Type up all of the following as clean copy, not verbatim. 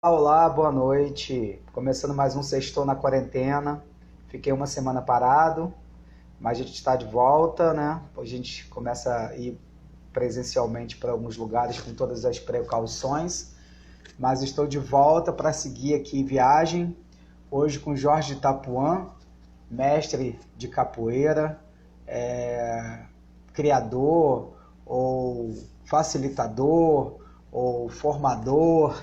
Olá, boa noite. Começando mais um Sextou na Quarentena. Fiquei uma semana parado, mas a gente está de volta, né? A gente começa a ir presencialmente para alguns lugares com todas as precauções, mas estou de volta para seguir aqui viagem. Hoje com Jorge Itapuã, mestre de capoeira, criador ou facilitador ou formador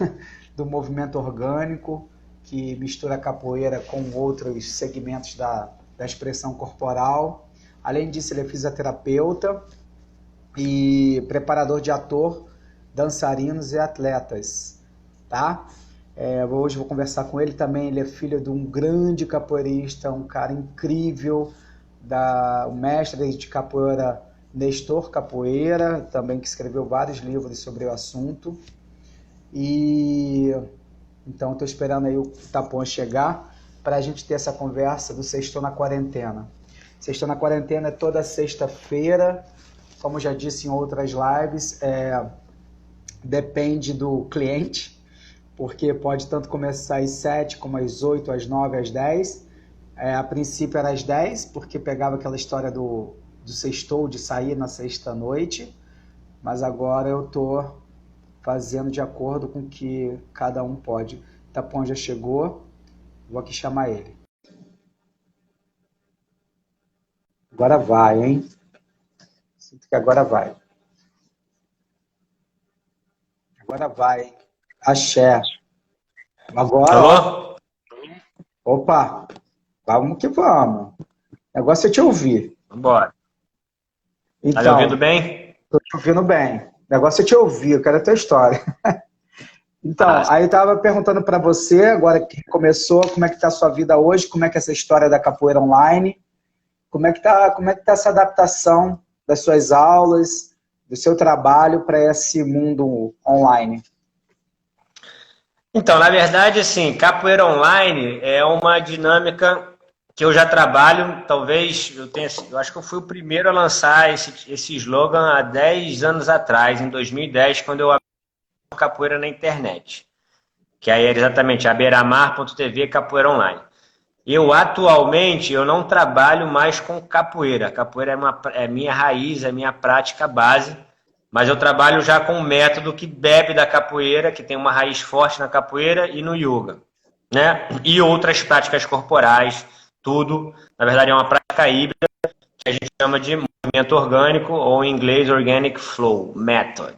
do movimento orgânico que mistura a capoeira com outros segmentos da expressão corporal. Além disso, ele é fisioterapeuta e preparador de ator, dançarinos e atletas, tá? Hoje vou conversar com ele também. Ele é filho de um grande capoeirista, um cara incrível, o mestre de capoeira Nestor Capoeira, também que escreveu vários livros sobre o assunto. E então estou esperando aí o Tapão chegar para a gente ter essa conversa do Sextou na Quarentena. Sextou na Quarentena é toda sexta-feira, como já disse em outras lives, depende do cliente, porque pode tanto começar às 7, como às 8, às 9, às 10. A princípio era às 10, porque pegava aquela história do sextou, de sair na sexta-noite, mas agora eu estou fazendo de acordo com o que cada um pode. Tapão já chegou, vou aqui chamar ele. Agora vai, hein? Sinto que agora vai. Agora vai. Axé. Agora, ó. Alô? Opa, vamos que vamos. O negócio é te ouvir. Vambora. Tá me ouvindo Então, bem? tô te ouvindo bem. O negócio é te ouvir, eu quero a tua história. Então, Ah, aí eu tava perguntando para você, agora que começou, como é que tá a sua vida hoje, como é que é essa história da capoeira online, como é que tá essa adaptação das suas aulas, do seu trabalho para esse mundo online? então, na verdade, assim, capoeira online é uma dinâmica que eu já trabalho, talvez eu acho que eu fui o primeiro a lançar esse slogan há 10 anos atrás, em 2010, quando eu abri capoeira na internet, que aí era exatamente a beiramar.tv capoeira online. Atualmente, eu não trabalho mais com capoeira. Capoeira é minha raiz, é minha prática base, mas eu trabalho já com um método que bebe da capoeira, que tem uma raiz forte na capoeira e no yoga, né? E outras práticas corporais, tudo. Na verdade, é uma prática híbrida que a gente chama de movimento orgânico, ou em inglês, Organic Flow Method.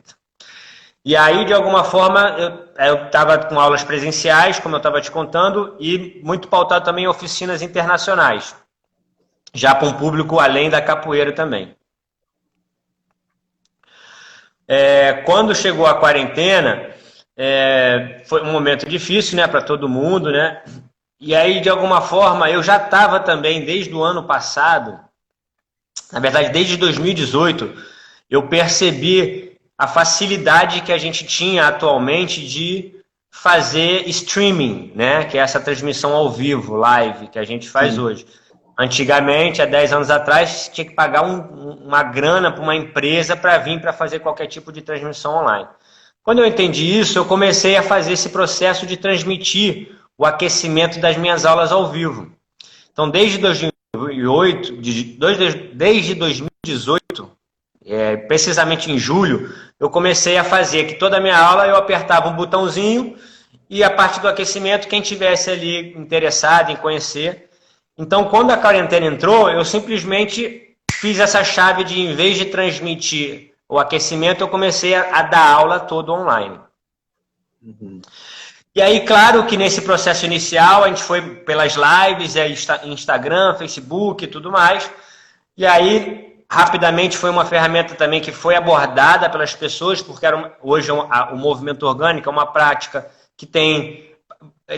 E aí, de alguma forma, eu estava com aulas presenciais, como eu estava te contando, e muito pautado também em oficinas internacionais, já para um público além da capoeira também. Quando chegou a quarentena, foi um momento difícil, né, para todo mundo, né? E aí, de alguma forma, eu já estava também, desde o ano passado, na verdade, desde 2018, eu percebi a facilidade que a gente tinha atualmente de fazer streaming, né? Que é essa transmissão ao vivo, live, que a gente faz Sim. hoje. Antigamente, há 10 anos atrás, tinha que pagar uma grana para uma empresa para vir para fazer qualquer tipo de transmissão online. Quando eu entendi isso, eu comecei a fazer esse processo de transmitir o aquecimento das minhas aulas ao vivo. Então, desde 2008, desde 2018, precisamente em julho, eu comecei a fazer que toda a minha aula eu apertava um botãozinho e a parte do aquecimento, quem tivesse ali interessado em conhecer. Então, quando a quarentena entrou, eu simplesmente fiz essa chave de, em vez de transmitir o aquecimento, eu comecei a dar aula todo online. Uhum. E aí, claro que nesse processo inicial, a gente foi pelas lives, Instagram, Facebook e tudo mais. E aí, rapidamente, foi uma ferramenta também que foi abordada pelas pessoas, porque hoje o movimento orgânico é uma prática que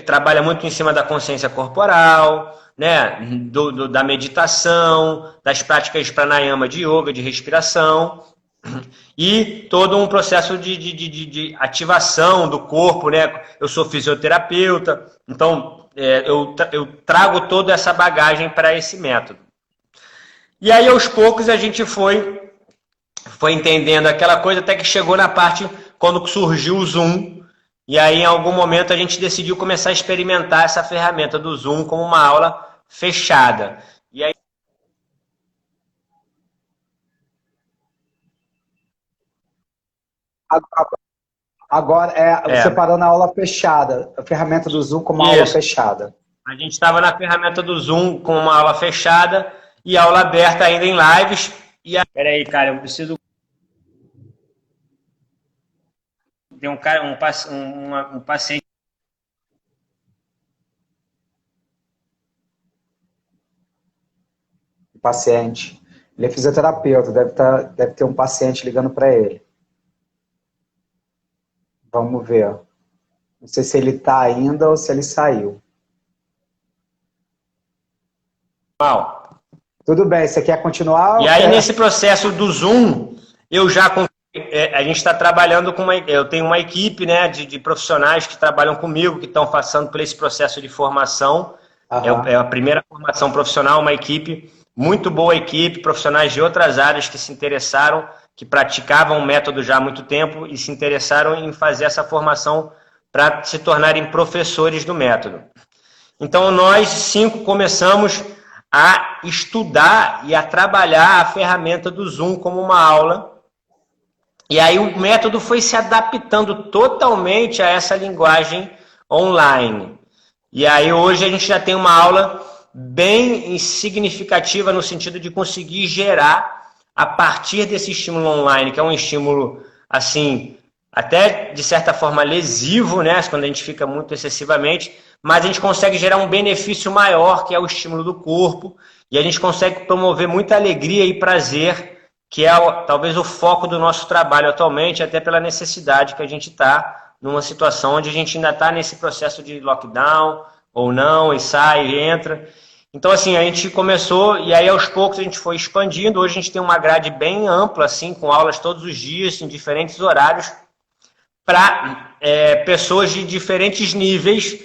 trabalha muito em cima da consciência corporal, né, da meditação, das práticas pranayama de yoga, de respiração, e todo um processo de ativação do corpo, né? Eu sou fisioterapeuta, então eu trago toda essa bagagem para esse método. E aí, aos poucos, a gente foi entendendo aquela coisa, até que chegou na parte quando surgiu o Zoom. E aí, em algum momento, a gente decidiu começar a experimentar essa ferramenta do Zoom como uma aula fechada. E aí, Agora, você parou na aula fechada, a ferramenta do Zoom como aula isso. fechada. A gente estava na ferramenta do Zoom com uma aula fechada e aula aberta ainda em lives. Peraí, cara, eu preciso. Tem um cara, um paciente. Paciente. Ele é fisioterapeuta, deve ter um paciente ligando para ele. Vamos ver. Não sei se ele está ainda ou se ele saiu. Mal. Tudo bem, você quer continuar? E aí, nesse processo do Zoom, a gente está trabalhando com eu tenho uma equipe, né, de profissionais que trabalham comigo, que estão passando por esse processo de formação. É a primeira formação profissional, uma equipe, muito boa equipe, profissionais de outras áreas que se interessaram, que praticavam o método já há muito tempo e se interessaram em fazer essa formação para se tornarem professores do método. Então, nós 5 começamos a estudar e a trabalhar a ferramenta do Zoom como uma aula. E aí o método foi se adaptando totalmente a essa linguagem online. E aí hoje a gente já tem uma aula bem significativa no sentido de conseguir gerar a partir desse estímulo online, que é um estímulo, assim, até de certa forma lesivo, né? Quando a gente fica muito excessivamente, mas a gente consegue gerar um benefício maior, que é o estímulo do corpo, e a gente consegue promover muita alegria e prazer, que é talvez o foco do nosso trabalho atualmente, até pela necessidade que a gente está numa situação onde a gente ainda está nesse processo de lockdown, ou não, e sai, e entra. Então, assim, a gente começou, e aí aos poucos a gente foi expandindo. Hoje a gente tem uma grade bem ampla, assim, com aulas todos os dias, em diferentes horários, para pessoas de diferentes níveis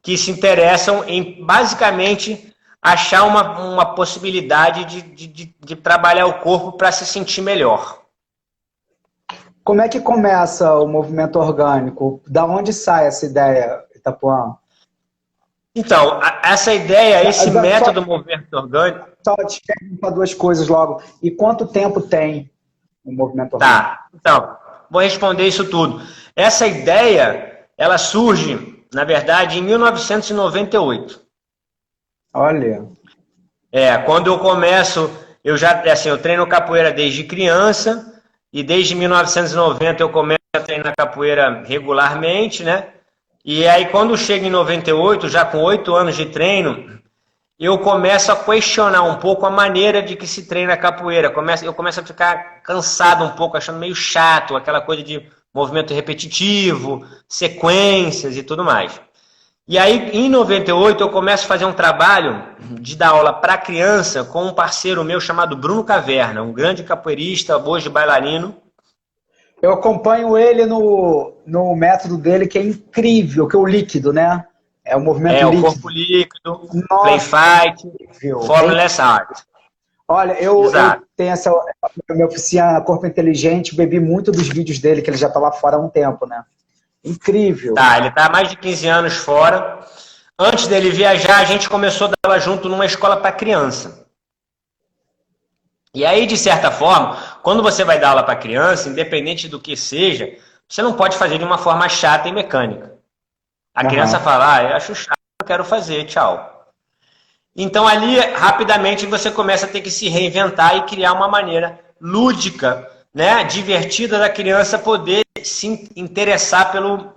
que se interessam em, basicamente, achar uma possibilidade de trabalhar o corpo para se sentir melhor. Como é que começa o movimento orgânico? Da onde sai essa ideia, Itapuã? Então, essa ideia, esse método do movimento orgânico... Só te perguntar 2 coisas logo. E quanto tempo tem o movimento orgânico? Tá, então, vou responder isso tudo. Essa ideia, ela surge, na verdade, em 1998. Olha. Quando eu começo, eu treino capoeira desde criança, e desde 1990 eu começo a treinar capoeira regularmente, né? E aí quando chego em 98, já com 8 anos de treino, eu começo a questionar um pouco a maneira de que se treina capoeira. Eu começo a ficar cansado um pouco, achando meio chato, aquela coisa de movimento repetitivo, sequências e tudo mais. E aí, em 98, eu começo a fazer um trabalho de dar aula para criança com um parceiro meu chamado Bruno Caverna, um grande capoeirista, hoje bailarino. Eu acompanho ele no método dele, que é incrível, que é o líquido, né? É o movimento líquido. O corpo líquido, play fight, formless art. Olha, eu tenho essa minha oficina Corpo Inteligente, bebi muito dos vídeos dele, que ele já está lá fora há um tempo, né? Incrível. Tá, ele está há mais de 15 anos fora. Antes dele viajar, a gente começou a dar aula junto numa escola para criança. E aí, de certa forma, quando você vai dar aula para criança, independente do que seja, você não pode fazer de uma forma chata e mecânica. A criança fala, eu acho chato, não quero fazer, tchau. Então ali, rapidamente, você começa a ter que se reinventar e criar uma maneira lúdica, né, divertida da criança poder se interessar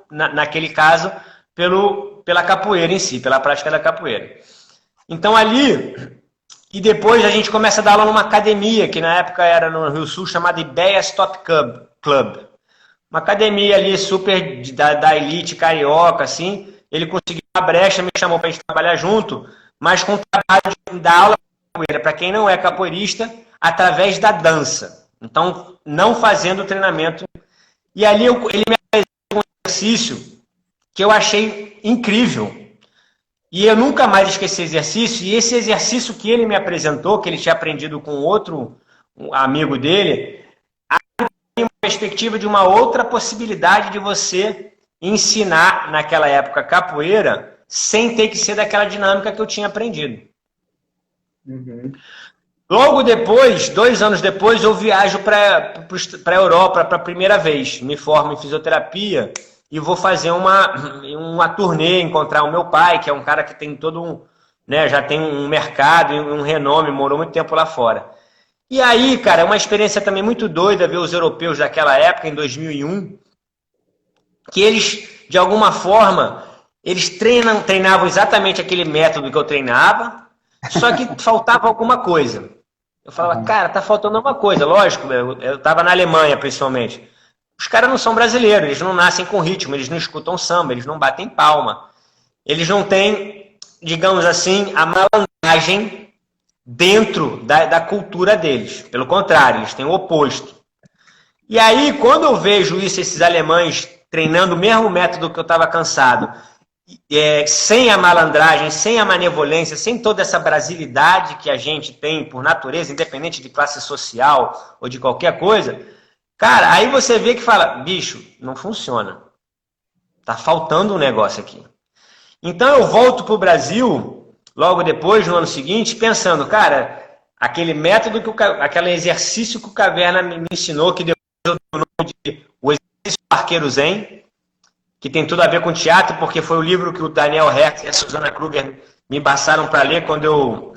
naquele caso, pela capoeira em si, pela prática da capoeira. Então ali... E depois a gente começa a dar aula numa academia, que na época era no Rio Sul, chamada Ideias Top Club. Uma academia ali super da elite carioca, assim. Ele conseguiu uma brecha, me chamou para a gente trabalhar junto, mas com o trabalho de dar aula de capoeira para quem não é capoeirista, através da dança. Então, não fazendo o treinamento. E ali ele me apresentou um exercício que eu achei incrível. E eu nunca mais esqueci esse exercício, e esse exercício que ele me apresentou, que ele tinha aprendido com outro amigo dele, abre uma perspectiva de uma outra possibilidade de você ensinar naquela época capoeira sem ter que ser daquela dinâmica que eu tinha aprendido. Uhum. Logo depois, 2 anos depois, eu viajo para a Europa para a primeira vez. Me formo em fisioterapia e vou fazer uma turnê, encontrar o meu pai, que é um cara que tem todo um, né, já tem um mercado e um renome, morou muito tempo lá fora. E aí, cara, é uma experiência também muito doida ver os europeus daquela época, em 2001, que eles, de alguma forma, eles treinavam exatamente aquele método que eu treinava, só que faltava alguma coisa. Eu falava, cara, tá faltando alguma coisa. Lógico, eu tava na Alemanha, principalmente. Os caras não são brasileiros, eles não nascem com ritmo, eles não escutam samba, eles não batem palma. Eles não têm, digamos assim, a malandragem dentro da cultura deles. Pelo contrário, eles têm o oposto. E aí, quando eu vejo isso, esses alemães treinando o mesmo método que eu estava cansado, sem a malandragem, sem a manevolência, sem toda essa brasilidade que a gente tem por natureza, independente de classe social ou de qualquer coisa, cara, aí você vê que fala, bicho, não funciona. Tá faltando um negócio aqui. Então eu volto pro Brasil, logo depois, no ano seguinte, pensando, cara, aquele método, aquele exercício que o Caverna me ensinou, que depois eu dei o nome de o exercício do arqueiro zen, que tem tudo a ver com teatro, porque foi o livro que o Daniel Hertz e a Susana Kruger me passaram para ler quando eu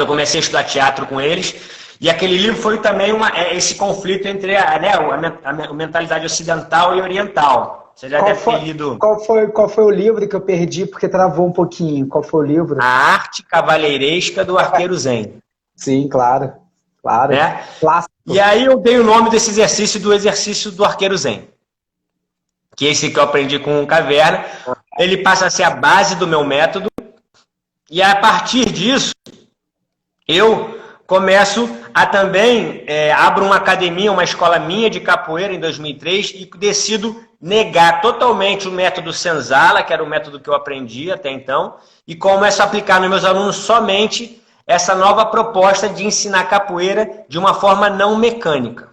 comecei a estudar teatro com eles. E aquele livro foi também esse conflito entre a mentalidade ocidental e oriental. Você já deve ter lido... Qual foi o livro que eu perdi porque travou um pouquinho? Qual foi o livro? A Arte Cavalheiresca do Arqueiro Zen. Sim, claro. Claro. Né? E aí eu dei o nome desse exercício do exercício do Arqueiro Zen. Que esse que eu aprendi com o Caverna. Ele passa a ser a base do meu método. E a partir disso, eu começo a também, abro uma academia, uma escola minha de capoeira em 2003 e decido negar totalmente o método Senzala, que era o método que eu aprendi até então, e começo a aplicar nos meus alunos somente essa nova proposta de ensinar capoeira de uma forma não mecânica.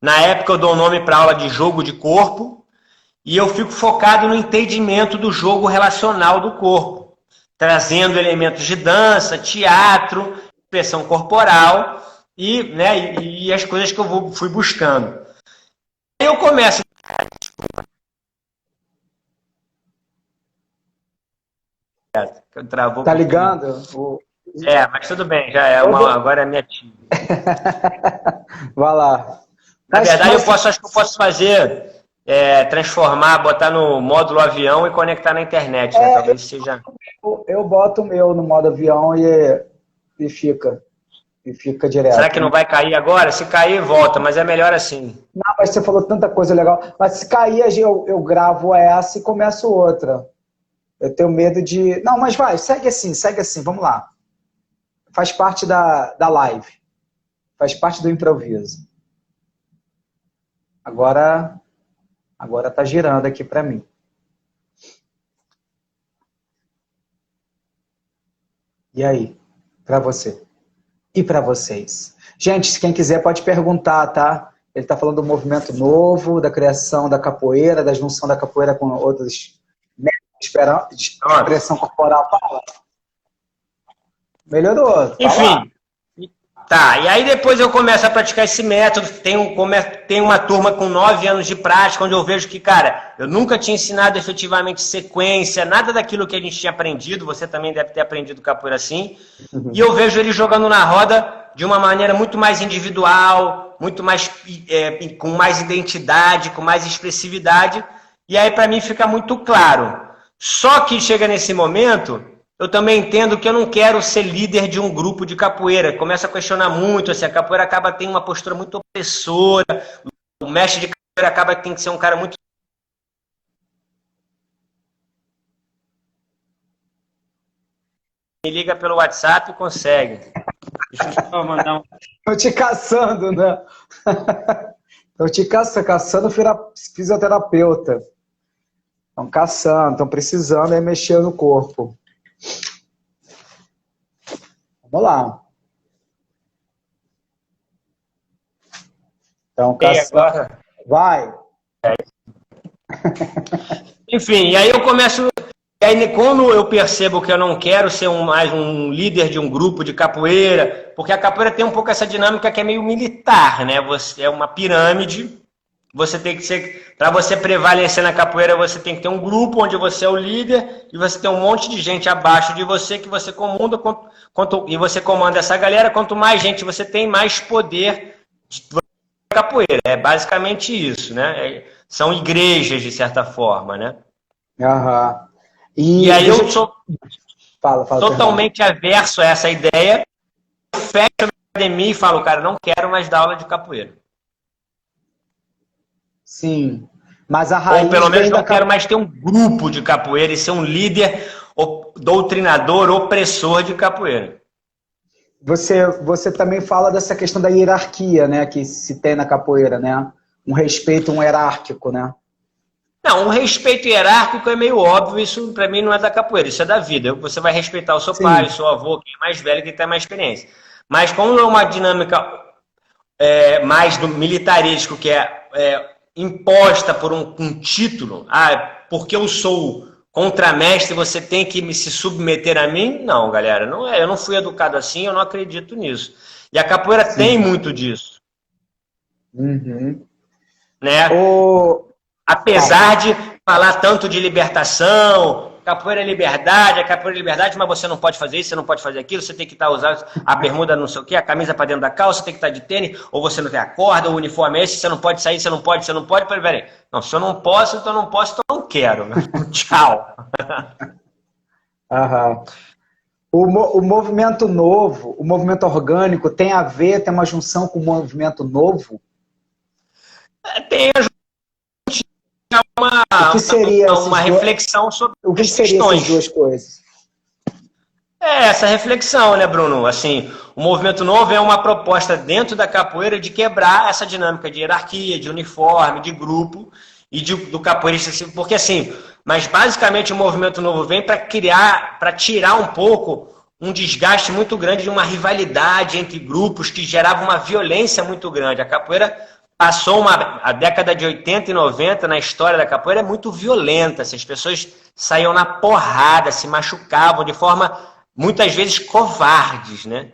Na época eu dou o nome para aula de jogo de corpo e eu fico focado no entendimento do jogo relacional do corpo, trazendo elementos de dança, teatro, expressão corporal e as coisas que eu fui buscando. Aí eu começo... Travou tá ligando? Mas tudo bem, já é agora é a minha tia. Vai lá. Na verdade, acho que eu posso fazer, transformar, botar no módulo avião e conectar na internet, né? Talvez seja... Eu boto o meu no modo avião e fica direto. Será que não vai cair agora? Se cair, volta, mas é melhor assim. Não, mas você falou tanta coisa legal. Mas se cair, eu gravo essa e começo outra. Eu tenho medo de... Não, mas vai, segue assim, vamos lá. Faz parte da live. Faz parte do improviso. Agora tá girando aqui para mim. E aí? Para você. E para vocês? Gente, quem quiser pode perguntar, tá? Ele está falando do movimento novo, da criação da capoeira, da junção da capoeira com outros métodos de expressão corporal. Fala. Melhorou. Enfim. Tá, e aí depois eu começo a praticar esse método, tem uma turma com 9 anos de prática, onde eu vejo que, cara, eu nunca tinha ensinado efetivamente sequência, nada daquilo que a gente tinha aprendido, você também deve ter aprendido capoeira assim, e eu vejo ele jogando na roda de uma maneira muito mais individual, muito mais com mais identidade, com mais expressividade, e aí para mim fica muito claro. Só que chega nesse momento... Eu também entendo que eu não quero ser líder de um grupo de capoeira. Começo a questionar muito, assim, a capoeira acaba tendo uma postura muito opressora, o mestre de capoeira acaba tendo que ser um cara muito... Me liga pelo WhatsApp e consegue. Deixa eu só mandar um... Tô te caçando, né? Tô te caçando fisioterapeuta. Estão caçando, estão precisando aí mexer no corpo. Vamos lá. Então, agora. Vai. Enfim, e aí eu começo. E aí, quando eu percebo que eu não quero ser mais um líder de um grupo de capoeira, porque a capoeira tem um pouco essa dinâmica que é meio militar, né? Você é uma pirâmide, você tem que ser. Para você prevalecer na capoeira, você tem que ter um grupo onde você é o líder e você tem um monte de gente abaixo de você que você comanda, e você comanda essa galera. Quanto mais gente você tem, mais poder de capoeira. É basicamente isso, né? São igrejas, de certa forma, né? Aham. E aí eu sou fala, totalmente averso a essa ideia. Eu fecho a academia e falo, cara, não quero mais dar aula de capoeira. Sim, mas a raiz. Ou pelo menos não quero mais ter um grupo de capoeira e ser um líder doutrinador, opressor de capoeira. Você também fala dessa questão da hierarquia, né, que se tem na capoeira, né? Um respeito, um hierárquico, né? Não, um respeito hierárquico é meio óbvio, isso para mim não é da capoeira, isso é da vida. Você vai respeitar o seu pai, o seu avô, quem é mais velho, quem tem mais experiência. Mas como é uma dinâmica mais do militarístico, que é imposta por um título, porque eu sou contramestre, você tem que se submeter a mim? Não, galera, não é. Eu não fui educado assim, eu não acredito nisso. E a capoeira tem muito disso. Uhum. Né? Apesar de falar tanto de libertação, capoeira é liberdade, mas você não pode fazer isso, você não pode fazer aquilo, você tem que estar usando a bermuda não sei o quê, a camisa para dentro da calça, você tem que estar de tênis, ou você não tem a corda, o uniforme é esse, você não pode sair, você não pode, peraí. Não, se eu não posso, então eu não quero. Tchau. Aham. O movimento novo, o movimento orgânico, tem uma junção com o movimento novo? Tem uma reflexão sobre o que seriam essas duas coisas? Essa reflexão, né, Bruno? Assim, o movimento novo é uma proposta dentro da capoeira de quebrar essa dinâmica de hierarquia, de uniforme, de grupo e do capoeirista, porque assim, mas basicamente o movimento novo vem para tirar um pouco um desgaste muito grande de uma rivalidade entre grupos que gerava uma violência muito grande. A capoeira passou a década de 80 e 90 na história da capoeira é muito violenta. As pessoas saíam na porrada, se machucavam de forma, muitas vezes, covardes, né?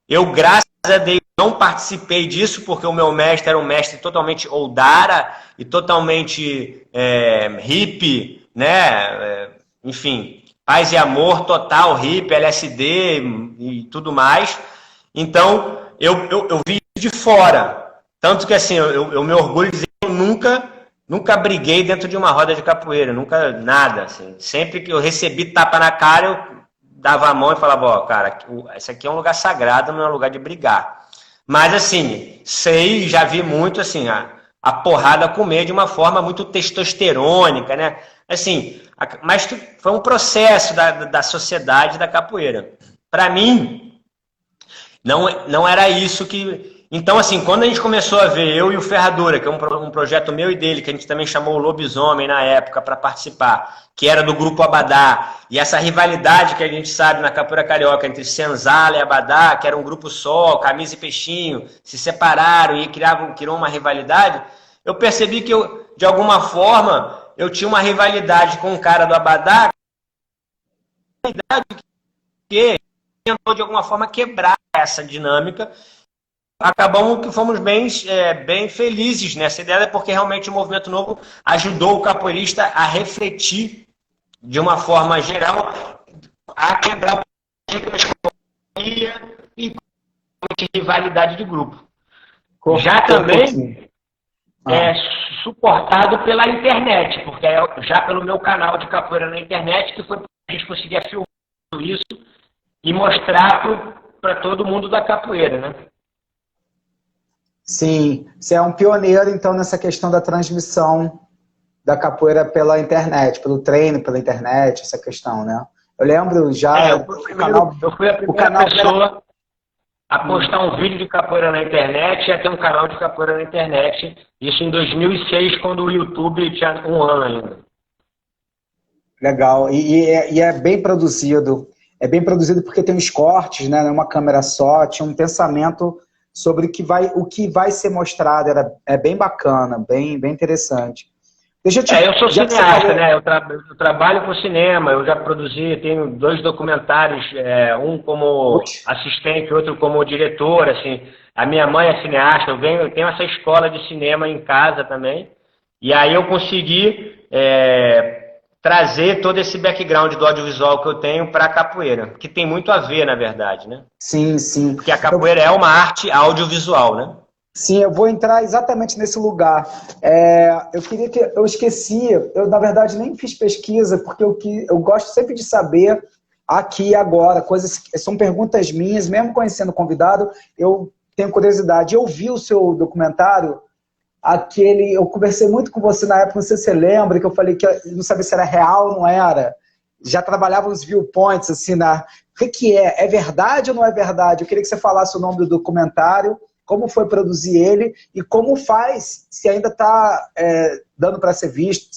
Eu, graças a Deus, não participei disso, porque o meu mestre era um mestre totalmente oldara e totalmente hippie, né? Enfim, paz e amor total, hippie, LSD e tudo mais. Então, eu vi isso de fora. Tanto que, assim, eu me orgulho de dizer que eu nunca briguei dentro de uma roda de capoeira, nunca nada. Assim. Sempre que eu recebi tapa na cara, eu dava a mão e falava, ó, cara, esse aqui é um lugar sagrado, não é um lugar de brigar. Mas, assim, já vi muito, assim, a porrada comer de uma forma muito testosterônica, né? Assim, mas foi um processo da sociedade da capoeira. Para mim, não era isso que... Então, assim, quando a gente começou a ver, eu e o Ferradura, que é um projeto meu e dele, que a gente também chamou o Lobisomem na época para participar, que era do Grupo Abadá, e essa rivalidade que a gente sabe na capoeira carioca entre Senzala e Abadá, que era um grupo só, Camisa e Peixinho, se separaram e criou uma rivalidade, eu percebi que de alguma forma, eu tinha uma rivalidade com um cara do Abadá, que tentou de alguma forma quebrar essa dinâmica. Acabamos que fomos bem felizes nessa ideia, porque realmente o movimento novo ajudou o capoeirista a refletir de uma forma geral, a quebrar e rivalidade de grupo. Já também é suportado pela internet, porque já pelo meu canal de capoeira na internet, que foi para a gente conseguir filmar isso e mostrar para todo mundo da capoeira, né? Sim, você é um pioneiro, então, nessa questão da transmissão da capoeira pela internet, pelo treino pela internet, essa questão, né? Eu lembro já... eu fui a primeira pessoa a postar um vídeo de capoeira na internet e a ter um canal de capoeira na internet. Isso em 2006, quando o YouTube tinha 1 ano ainda. Legal. E é bem produzido. É bem produzido porque tem uns cortes, né? Uma câmera só, tinha um pensamento sobre o que vai ser mostrado. É bem bacana, bem interessante. Deixa eu te... Eu sou já que você cineasta, falou... né? Eu trabalho com cinema, eu já produzi, tenho 2 documentários, um como Ux, assistente, outro como diretor, assim. A minha mãe é cineasta, eu tenho essa escola de cinema em casa também. E aí eu consegui trazer todo esse background do audiovisual que eu tenho para a capoeira, que tem muito a ver, na verdade, né? sim, sim. Porque a capoeira é uma arte audiovisual, né? Sim, eu vou entrar exatamente nesse lugar. Eu queria que... Eu esqueci, eu na verdade nem fiz pesquisa, porque eu gosto sempre de saber aqui e agora, coisas que são perguntas minhas, mesmo conhecendo o convidado, eu tenho curiosidade. Eu vi o seu documentário, eu conversei muito com você na época, não sei se você lembra, que eu falei que eu não sabia se era real ou não era. Já trabalhava nos viewpoints, assim, o que é? É verdade ou não é verdade? Eu queria que você falasse o nome do documentário, como foi produzir ele e como faz, se ainda está dando para ser visto,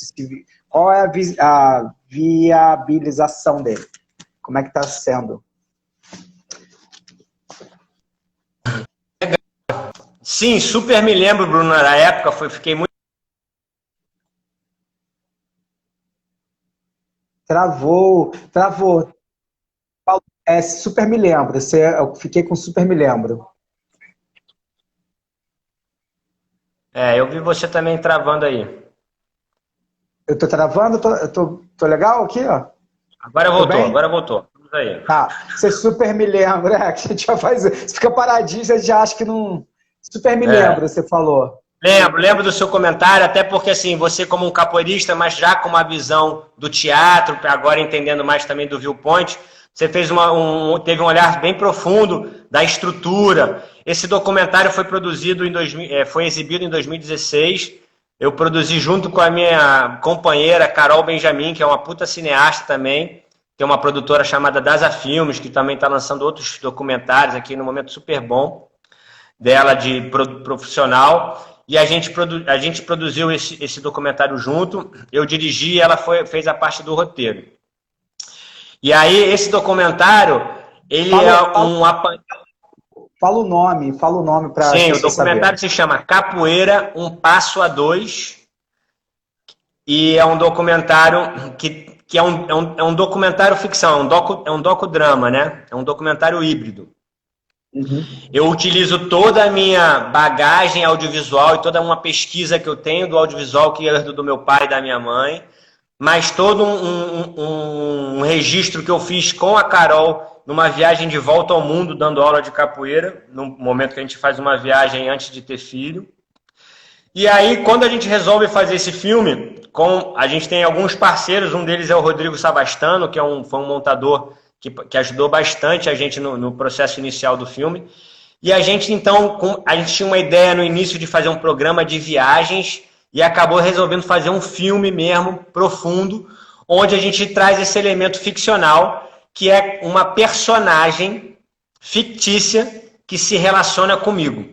qual é a viabilização dele, como é que está sendo? Sim, super me lembro, Bruno, na época, fiquei muito... Travou. Super me lembro, eu fiquei com super me lembro. eu vi você também travando aí. Eu tô travando? Tô legal aqui, ó? Agora Tô voltou, bem? agora voltou. Vamos aí. Tá, você super me lembra, que a gente já faz... Você fica paradinho, você já acha que não... Super me lembra, você falou. Lembro do seu comentário, até porque assim, você como um capoeirista, mas já com uma visão do teatro, agora entendendo mais também do viewpoint, você fez teve um olhar bem profundo da estrutura. Esse documentário foi produzido foi exibido em 2016. Eu produzi junto com a minha companheira Carol Benjamin, que é uma puta cineasta também, tem uma produtora chamada Daza Filmes, que também está lançando outros documentários aqui no momento super bom dela de profissional. E a gente produziu esse documentário junto, eu dirigi e ela fez a parte do roteiro. E aí, esse documentário, ele Fala o nome para as Sim, o pessoas documentário saberem. se chama Capoeira, um passo a dois, e é um documentário que é um documentário ficção, é um docudrama, né? É um documentário híbrido. Uhum. Eu utilizo toda a minha bagagem audiovisual e toda uma pesquisa que eu tenho do audiovisual que é do meu pai e da minha mãe, mas todo um registro que eu fiz com a Carol numa viagem de volta ao mundo, dando aula de capoeira, no momento que a gente faz uma viagem antes de ter filho. E aí, quando a gente resolve fazer esse filme, a gente tem alguns parceiros, um deles é o Rodrigo Savastano, que foi um montador que ajudou bastante a gente no processo inicial do filme. E a gente, então, a gente tinha uma ideia no início de fazer um programa de viagens e acabou resolvendo fazer um filme mesmo, profundo, onde a gente traz esse elemento ficcional, que é uma personagem fictícia que se relaciona comigo.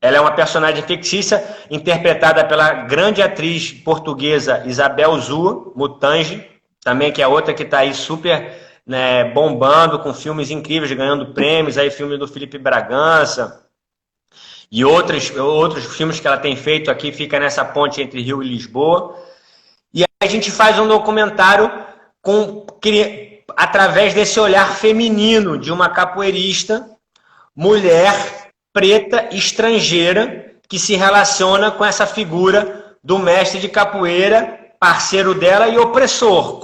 Ela é uma personagem fictícia interpretada pela grande atriz portuguesa Isabel Zua Mutange, também que é outra que está aí super, né, bombando, com filmes incríveis, ganhando prêmios, aí filme do Felipe Bragança e outros filmes que ela tem feito aqui, fica nessa ponte entre Rio e Lisboa. E aí a gente faz um documentário através desse olhar feminino de uma capoeirista, mulher, preta, estrangeira, que se relaciona com essa figura do mestre de capoeira, parceiro dela e opressor.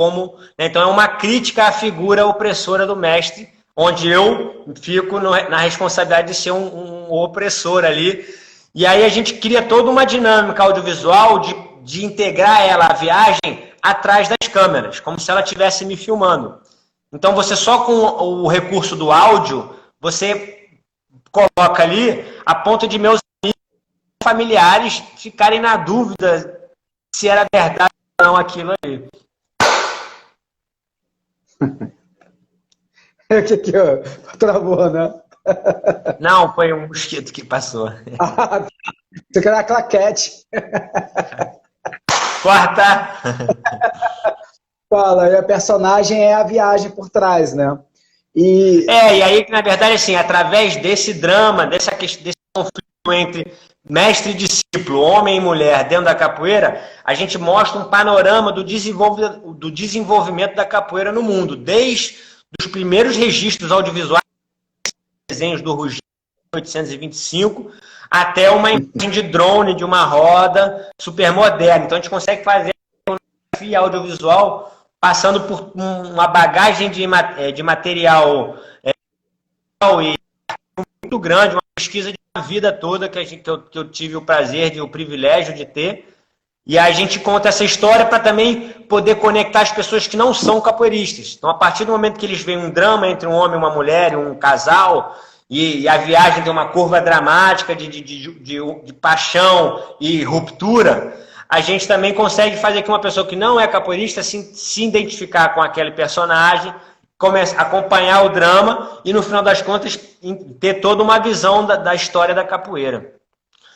Então é uma crítica à figura opressora do mestre, onde eu fico na responsabilidade de ser um opressor ali. E aí a gente cria toda uma dinâmica audiovisual de integrar ela à viagem atrás das câmeras, como se ela estivesse me filmando. Então você só com o recurso do áudio, você coloca ali a ponto de meus amigos familiares ficarem na dúvida se era verdade ou não aquilo ali. O que travou, né? Não, foi um mosquito que passou. Você quer a claquete. Corta! Fala, e a personagem é a viagem por trás, né? E aí, na verdade, assim, através desse drama, desse conflito entre mestre e discípulo, homem e mulher, dentro da capoeira, a gente mostra um panorama do desenvolvimento da capoeira no mundo, desde os primeiros registros audiovisuais, desenhos do Ruggiero, 1825, até uma imagem de drone, de uma roda super moderna. Então, a gente consegue fazer uma fotografia audiovisual passando por uma bagagem de material muito grande, uma pesquisa de uma vida toda que eu tive o prazer, o privilégio de ter. E a gente conta essa história para também poder conectar as pessoas que não são capoeiristas. Então, a partir do momento que eles veem um drama entre um homem e uma mulher, um casal, e a viagem tem uma curva dramática de paixão e ruptura, a gente também consegue fazer que uma pessoa que não é capoeirista se identificar com aquele personagem, acompanhar o drama e, no final das contas, ter toda uma visão da história da capoeira.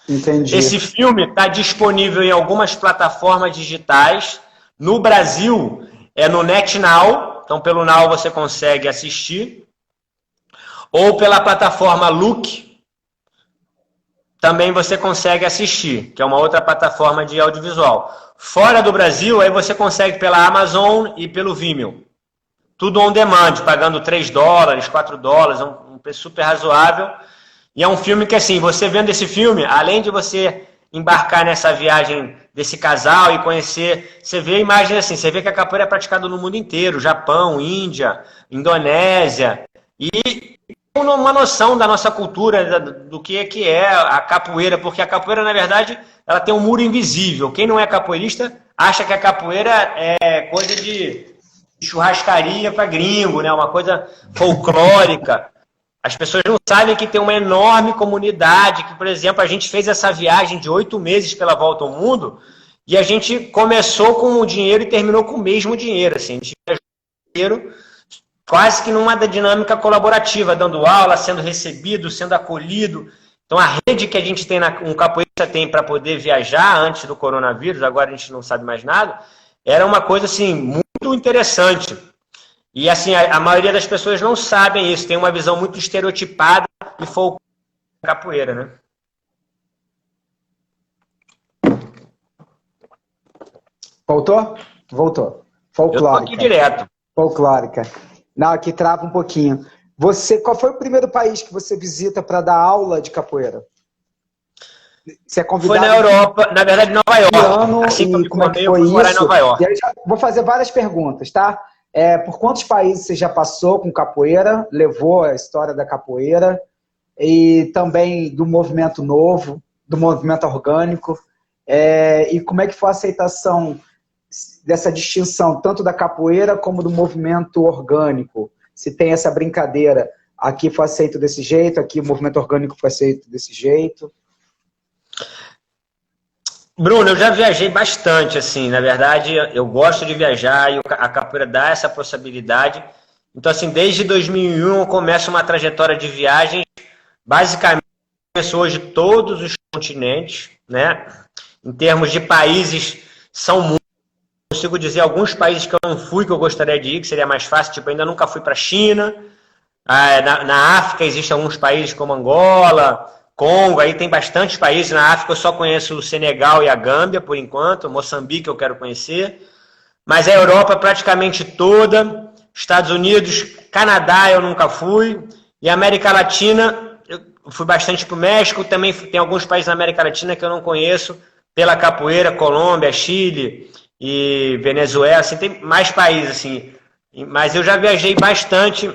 Entendi. Esse filme está disponível em algumas plataformas digitais. No Brasil, é no NetNow. Então, pelo Now você consegue assistir. Ou pela plataforma Look, também você consegue assistir, que é uma outra plataforma de audiovisual. Fora do Brasil, aí você consegue pela Amazon e pelo Vimeo. Tudo on demand, pagando $3, $4, um preço super razoável. E é um filme que, assim, você vendo esse filme, além de você embarcar nessa viagem desse casal e conhecer, você vê imagens assim, você vê que a capoeira é praticada no mundo inteiro, Japão, Índia, Indonésia, e uma noção da nossa cultura, do que é a capoeira, porque a capoeira, na verdade, ela tem um muro invisível. Quem não é capoeirista acha que a capoeira é coisa de churrascaria para gringo, né? Uma coisa folclórica. As pessoas não sabem que tem uma enorme comunidade, que, por exemplo, a gente fez essa viagem de 8 meses pela volta ao mundo, e a gente começou com o dinheiro e terminou com o mesmo dinheiro. Assim, a gente viajou dinheiro quase que numa dinâmica colaborativa, dando aula, sendo recebido, sendo acolhido. Então, a rede que a gente tem, um capoeirista tem para poder viajar antes do coronavírus, agora a gente não sabe mais nada, era uma coisa assim, muito interessante. E assim, a maioria das pessoas não sabem isso, tem uma visão muito estereotipada e folclórica da capoeira, né? Voltou? Voltou. Folclórica. Eu tô aqui direto. Folclórica. Não, aqui trava um pouquinho. Qual foi o primeiro país que você visita para dar aula de capoeira? Você é convidado? Foi na Europa, na verdade, em Nova York. Assim que como é que foi isso? Em Nova York. E aí vou fazer várias perguntas, tá? Por quantos países você já passou com capoeira? Levou a história da capoeira? E também do movimento novo, do movimento orgânico? E como é que foi a aceitação dessa distinção, tanto da capoeira como do movimento orgânico? Se tem essa brincadeira, aqui foi aceito desse jeito, aqui o movimento orgânico foi aceito desse jeito? Bruno, eu já viajei bastante, assim, na verdade, eu gosto de viajar e a capoeira dá essa possibilidade. Então, assim, desde 2001 eu começo uma trajetória de viagens, basicamente, conheço hoje todos os continentes, né? Em termos de países, são muitos. Consigo dizer alguns países que eu não fui, que eu gostaria de ir, que seria mais fácil, tipo, ainda nunca fui para a China. Na África existem alguns países como Angola, Congo, aí tem bastantes países. Na África eu só conheço o Senegal e a Gâmbia, por enquanto. Moçambique eu quero conhecer. Mas a Europa praticamente toda. Estados Unidos, Canadá eu nunca fui. E a América Latina, eu fui bastante para o México. Também tem alguns países na América Latina que eu não conheço. Pela capoeira, Colômbia, Chile e Venezuela. Assim, tem mais países, assim. Mas eu já viajei bastante.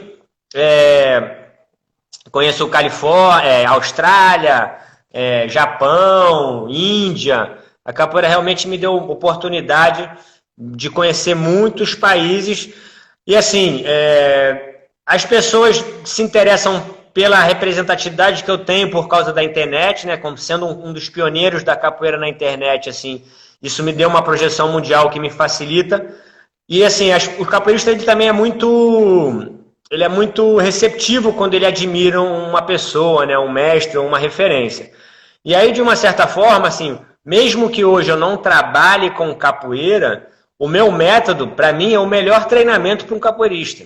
Conheço Califórnia, Austrália, Japão, Índia. A capoeira realmente me deu oportunidade de conhecer muitos países. E assim, as pessoas se interessam pela representatividade que eu tenho por causa da internet, né? Como sendo um dos pioneiros da capoeira na internet, assim, isso me deu uma projeção mundial que me facilita. E assim, o capoeirista ele também é muito receptivo quando ele admira uma pessoa, né, um mestre ou uma referência. E aí, de uma certa forma, assim, mesmo que hoje eu não trabalhe com capoeira, o meu método, para mim, é o melhor treinamento para um capoeirista.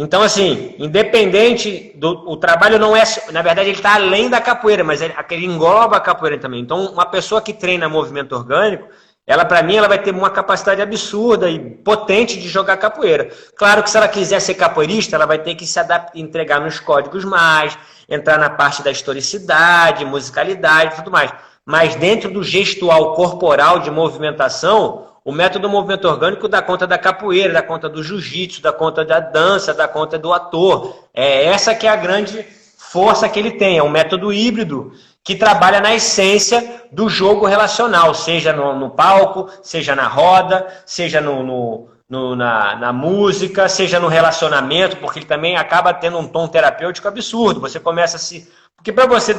Então, assim, independente o trabalho não é, na verdade, ele está além da capoeira, mas ele engloba a capoeira também. Então, uma pessoa que treina movimento orgânico, ela, para mim, ela vai ter uma capacidade absurda e potente de jogar capoeira. Claro que se ela quiser ser capoeirista, ela vai ter que se adaptar, entregar nos códigos mais, entrar na parte da historicidade, musicalidade e tudo mais. Mas dentro do gestual corporal de movimentação, o método movimento orgânico dá conta da capoeira, dá conta do jiu-jitsu, dá conta da dança, dá conta do ator. Essa que é a grande força que ele tem. É um método híbrido que trabalha na essência do jogo relacional, seja no palco, seja na roda, seja na música, seja no relacionamento, porque ele também acaba tendo um tom terapêutico absurdo. Você começa a se... Porque para você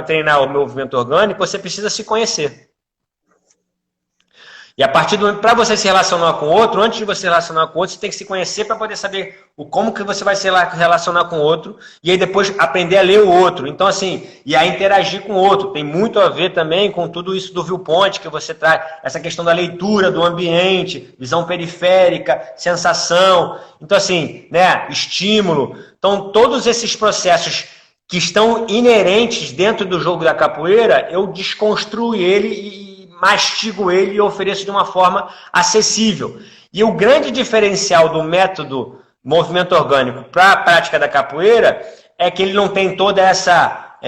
treinar o movimento orgânico, você precisa se conhecer. E a partir do momento, para você se relacionar com o outro, antes de você se relacionar com o outro, você tem que se conhecer para poder saber como que você vai se relacionar com o outro, e aí depois aprender a ler o outro. Então, assim, e a interagir com o outro. Tem muito a ver também com tudo isso do viewpoint que você traz, essa questão da leitura do ambiente, visão periférica, sensação. Então, assim, né, estímulo. Então, todos esses processos que estão inerentes dentro do jogo da capoeira, eu desconstruo ele e mastigo ele e ofereço de uma forma acessível. E o grande diferencial do método movimento orgânico para a prática da capoeira é que ele não tem toda essa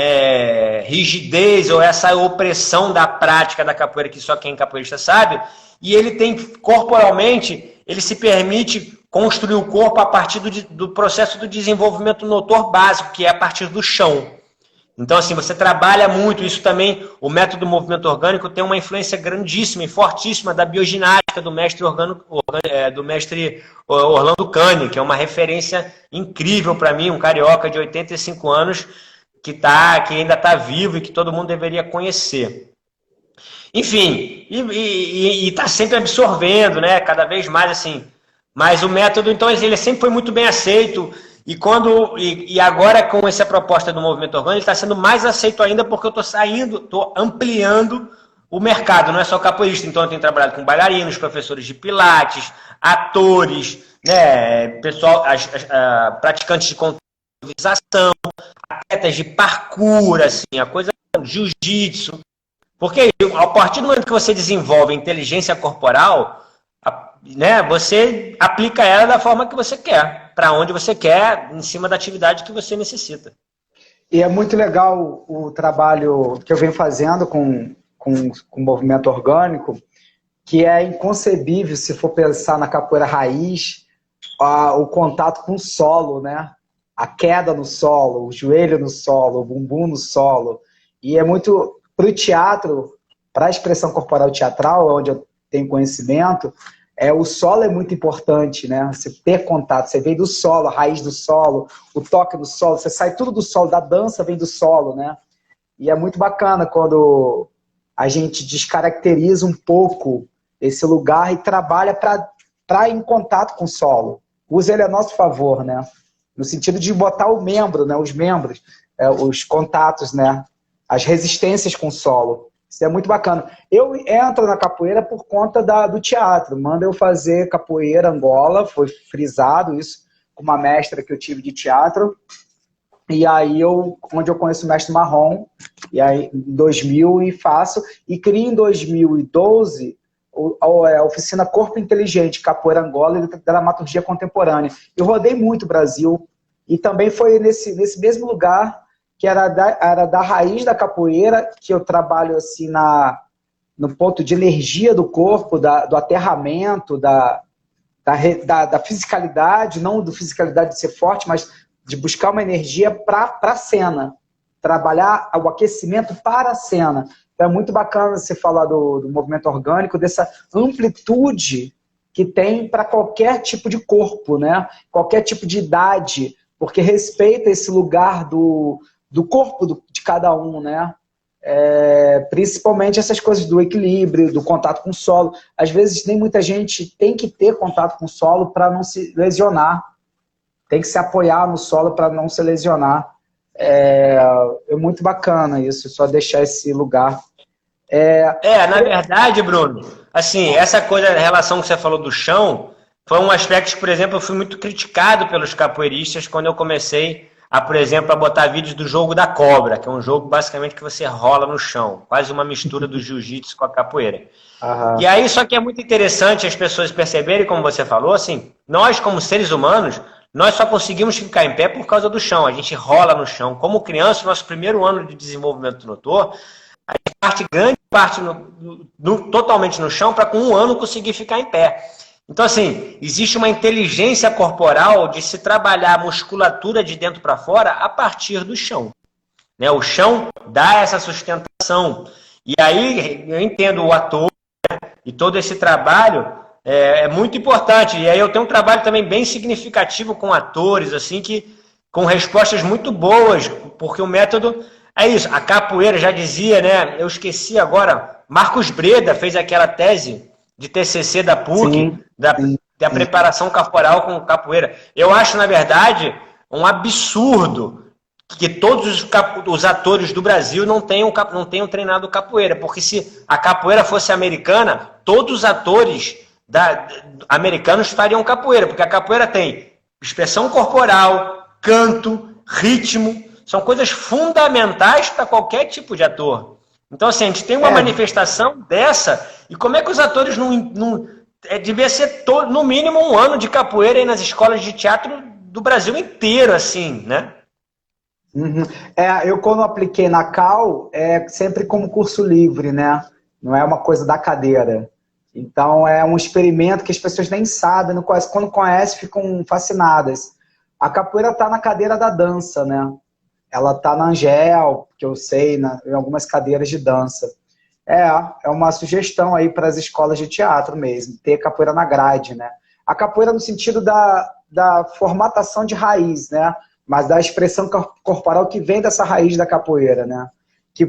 rigidez ou essa opressão da prática da capoeira que só quem é capoeirista sabe, e ele tem, corporalmente, ele se permite construir o corpo a partir do processo do desenvolvimento motor básico, que é a partir do chão. Então, assim, você trabalha muito, isso também, o método do movimento orgânico tem uma influência grandíssima e fortíssima da bioginástica do mestre Orlando Cane, que é uma referência incrível para mim, um carioca de 85 anos, que ainda está vivo e que todo mundo deveria conhecer. Enfim, e está sempre absorvendo, né, cada vez mais, assim, mas o método, então, ele sempre foi muito bem aceito. E agora, com essa proposta do movimento orgânico, ele está sendo mais aceito ainda porque eu estou ampliando o mercado, não é só capoeirista. Então, eu tenho trabalhado com bailarinos, professores de pilates, atores, né, pessoal, praticantes de improvisação, atletas de parkour, assim, a coisa jiu-jitsu. Porque a partir do momento que você desenvolve a inteligência corporal, né, você aplica ela da forma que você quer, para onde você quer, em cima da atividade que você necessita. E é muito legal o trabalho que eu venho fazendo com movimento orgânico, que é inconcebível, se for pensar na capoeira raiz, o contato com o solo, né? A queda no solo, o joelho no solo, o bumbum no solo. E é muito, para o teatro, para a expressão corporal teatral, onde eu tenho conhecimento, o solo é muito importante, né? Você ter contato, você vem do solo, a raiz do solo, o toque do solo, você sai tudo do solo, da dança vem do solo, né? E é muito bacana quando a gente descaracteriza um pouco esse lugar e trabalha para ir em contato com o solo. Usa ele a nosso favor, né? No sentido de botar o membro, né? Os membros, os contatos, né? As resistências com o solo. Isso é muito bacana. Eu entro na capoeira por conta do teatro. Manda eu fazer capoeira Angola, foi frisado isso com uma mestra que eu tive de teatro. E aí, onde eu conheço o mestre Marrom, e aí em 2000 e faço, e criei em 2012 a oficina Corpo Inteligente, Capoeira Angola e Dramaturgia Contemporânea. Eu rodei muito o Brasil, e também foi nesse mesmo lugar que era da raiz da capoeira, que eu trabalho assim no ponto de energia do corpo, do aterramento, da fisicalidade, não do fisicalidade de ser forte, mas de buscar uma energia para a cena, trabalhar o aquecimento para a cena. Então é muito bacana você falar do movimento orgânico, dessa amplitude que tem para qualquer tipo de corpo, né? Qualquer tipo de idade, porque respeita esse lugar do corpo de cada um, né? Principalmente essas coisas do equilíbrio, do contato com o solo. Às vezes nem muita gente tem que ter contato com o solo para não se lesionar. Tem que se apoiar no solo para não se lesionar. É muito bacana isso, só deixar esse lugar. Na verdade, Bruno, assim, essa coisa, a relação que você falou do chão, foi um aspecto que, por exemplo, eu fui muito criticado pelos capoeiristas quando eu comecei por exemplo, a botar vídeos do jogo da cobra, que é um jogo basicamente que você rola no chão, quase uma mistura do jiu-jitsu com a capoeira. E aí, só que é muito interessante as pessoas perceberem, como você falou, assim, nós como seres humanos, nós só conseguimos ficar em pé por causa do chão, a gente rola no chão. Como criança, nosso primeiro ano de desenvolvimento motor, a gente parte grande parte totalmente no chão para com um ano conseguir ficar em pé. Então, assim, existe uma inteligência corporal de se trabalhar a musculatura de dentro para fora a partir do chão. Né? O chão dá essa sustentação. E aí eu entendo o ator, né? E todo esse trabalho é muito importante. E aí eu tenho um trabalho também bem significativo com atores, assim, que com respostas muito boas, porque o método é isso. A capoeira, já dizia, né? Eu esqueci agora, Marcos Breda fez aquela tese de TCC da PUC, sim, da preparação corporal com capoeira. Eu acho, na verdade, um absurdo que todos os atores do Brasil não tenham treinado capoeira, porque se a capoeira fosse americana, todos os atores americanos fariam capoeira, porque a capoeira tem expressão corporal, canto, ritmo, são coisas fundamentais para qualquer tipo de ator. Então, assim, a gente tem uma manifestação dessa, e como é que os atores devia ser no mínimo um ano de capoeira aí nas escolas de teatro do Brasil inteiro, assim, né? Uhum. Eu quando apliquei na Cal, sempre como curso livre, né? Não é uma coisa da cadeira. Então, é um experimento que as pessoas nem sabem, não conhecem. Quando conhecem, ficam fascinadas. A capoeira está na cadeira da dança, né? Ela está na Angel, que eu sei, em algumas cadeiras de dança. É uma sugestão aí para as escolas de teatro mesmo, ter capoeira na grade, né? A capoeira no sentido da formatação de raiz, né? Mas da expressão corporal que vem dessa raiz da capoeira, né?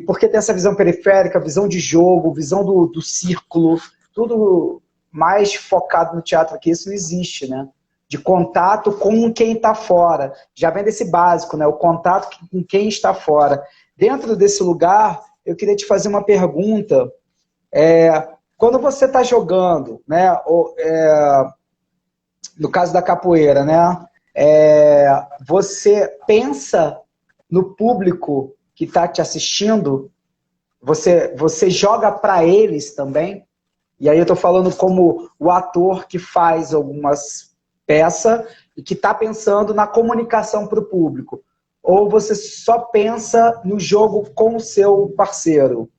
Porque tem essa visão periférica, visão de jogo, visão do círculo, tudo mais focado no teatro que isso não existe, né? De contato com quem está fora. Já vem desse básico, né? O contato com quem está fora. Dentro desse lugar, eu queria te fazer uma pergunta. Quando você está jogando, né? No caso da capoeira, né? Você pensa no público que está te assistindo? Você joga para eles também? E aí eu estou falando como o ator que faz algumas peça e que está pensando na comunicação para o público? Ou você só pensa no jogo com o seu parceiro?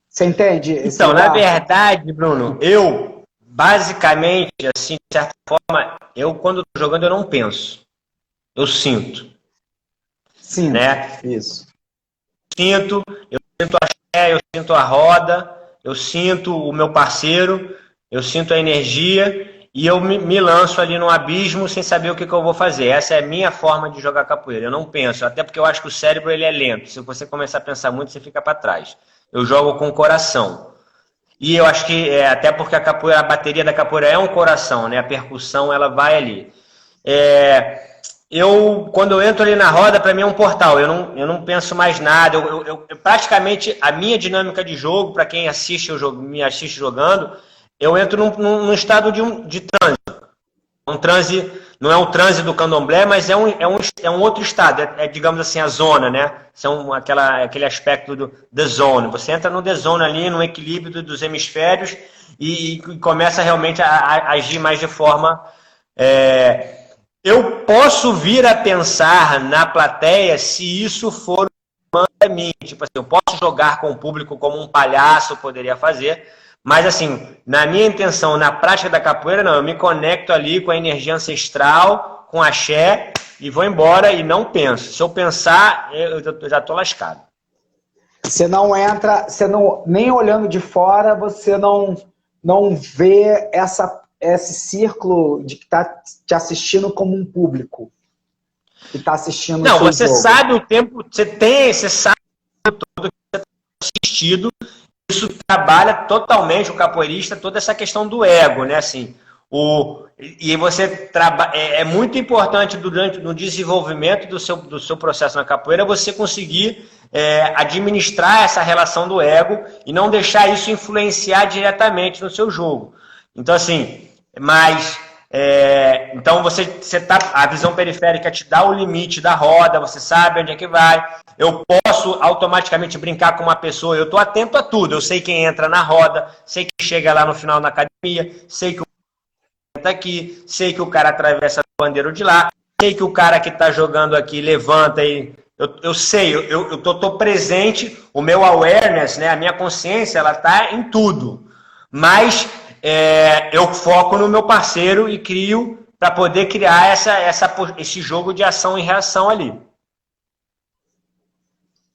Você entende? Então, na verdade, Bruno, eu, basicamente, assim, de certa forma, quando estou jogando, eu não penso. Eu sinto. Sim, né? Isso. Eu sinto eu sinto a roda, eu sinto o meu parceiro, eu sinto a energia, e eu me lanço ali no abismo sem saber o que eu vou fazer. Essa é a minha forma de jogar capoeira. Eu não penso, até porque eu acho que o cérebro ele é lento. Se você começar a pensar muito, você fica para trás. Eu jogo com o coração. E eu acho que, até porque a bateria da capoeira é um coração, né? A percussão, ela vai ali. Quando eu entro ali na roda, para mim é um portal. Eu não penso mais nada. Praticamente, a minha dinâmica de jogo, para quem assiste o jogo, me assiste jogando, eu entro num estado de transe. Um transe, não é um transe do candomblé, mas é um outro estado. Digamos assim, a zona, né? São aquele aspecto do the zone. Você entra no the zone ali, no equilíbrio dos hemisférios e começa realmente a agir mais de forma... Eu posso vir a pensar na plateia se isso for para mim. Tipo assim, eu posso jogar com o público como um palhaço poderia fazer, mas assim, na minha intenção, na prática da capoeira, não. Eu me conecto ali com a energia ancestral, com axé, e vou embora e não penso. Se eu pensar, eu já estou lascado. Você não entra, nem olhando de fora, você não vê esse círculo de que está te assistindo como um público. Que está assistindo. Não, você sabe o tempo, você sabe o tempo todo que você está assistido. Isso trabalha totalmente o capoeirista, toda essa questão do ego, né? Assim, e você é muito importante no desenvolvimento do seu processo na capoeira você conseguir administrar essa relação do ego e não deixar isso influenciar diretamente no seu jogo. Então, assim, Mas, então a visão periférica te dá o limite da roda, você sabe onde é que vai. Eu posso automaticamente brincar com uma pessoa, eu estou atento a tudo. Eu sei quem entra na roda, sei quem chega lá no final na academia, sei que o cara entra aqui, sei que o cara atravessa o bandeiro de lá, sei que o cara que está jogando aqui levanta e... Eu sei, eu estou presente, o meu awareness, né, a minha consciência, ela está em tudo. Mas eu foco no meu parceiro e crio para poder criar esse jogo de ação e reação ali.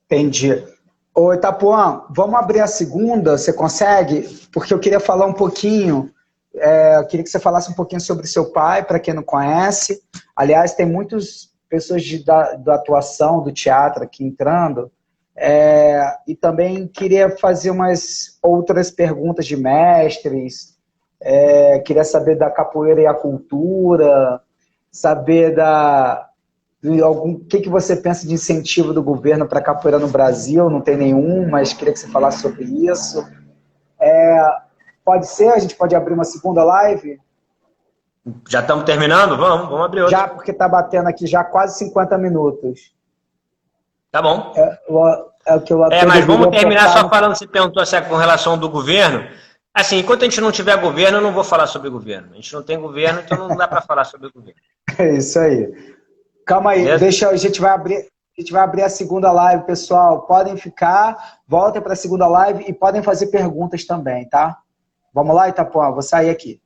Entendi. Ô, Itapuã, vamos abrir a segunda, você consegue? Porque eu queria falar um pouquinho, eu queria que você falasse um pouquinho sobre seu pai, para quem não conhece. Aliás, tem muitas pessoas da atuação, do teatro aqui entrando, e também queria fazer umas outras perguntas de mestres, queria saber da capoeira e a cultura, saber o que você pensa de incentivo do governo para a capoeira no Brasil. Não tem nenhum, mas queria que você falasse sobre isso. Pode ser? A gente pode abrir uma segunda live? Já estamos terminando? Vamos abrir outra. Já, porque está batendo aqui já quase 50 minutos. Tá bom. Mas vamos terminar só falando, você perguntou com relação do governo. Assim, enquanto a gente não tiver governo, eu não vou falar sobre governo. A gente não tem governo, então não dá para falar sobre governo. É isso aí. Calma aí, a gente vai abrir a segunda live, pessoal. Podem ficar, voltem para a segunda live e podem fazer perguntas também, tá? Vamos lá, Itapuã, vou sair aqui.